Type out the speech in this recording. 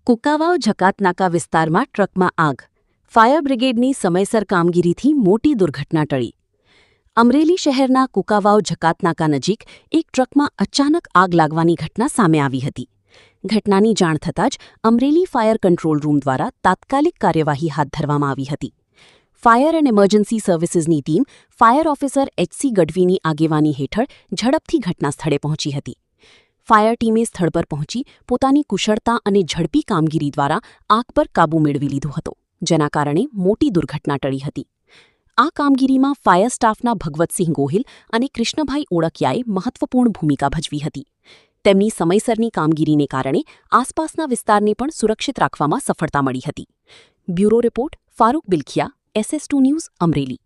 કુકાવાવ જકાતનાકા વિસ્તારમાં ટ્રકમાં આગ. ફાયર બ્રિગેડની સમયસર કામગીરીથી મોટી દુર્ઘટના ટળી. અમરેલી શહેરના કુકાવાવ જકાતનાકા નજીક એક ટ્રકમાં અચાનક આગ લાગવાની ઘટના સામે આવી હતી. ઘટનાની જાણ થતાં જ અમરેલી ફાયર કંટ્રોલ રૂમ દ્વારા તાત્કાલિક કાર્યવાહી હાથ ધરવામાં આવી હતી. ફાયર એન્ડ ઇમરજન્સી સર્વિસીસની ટીમ ફાયર ઓફિસર એચ.સી. ગઢવીની આગેવાની હેઠળ ઝડપથી ઘટના સ્થળે પહોંચી હતી. ફાયર ટીમે સ્થળ પર પહોંચી પોતાની કુશળતા અને ઝડપી કામગીરી દ્વારા આગ પર કાબૂ મેળવી લીધો હતો, જેના કારણે મોટી દુર્ઘટના ટળી હતી. આ કામગીરીમાં ફાયર સ્ટાફના ભગવતસિંહ ગોહિલ અને કૃષ્ણભાઈ ઓળકિયાએ મહત્વપૂર્ણ ભૂમિકા ભજવી હતી. તેમની સમયસરની કામગીરીને કારણે આસપાસના વિસ્તારને પણ સુરક્ષિત રાખવામાં સફળતા મળી હતી. Bureau report Farooq Bilakhia, SS2 news, Amreli.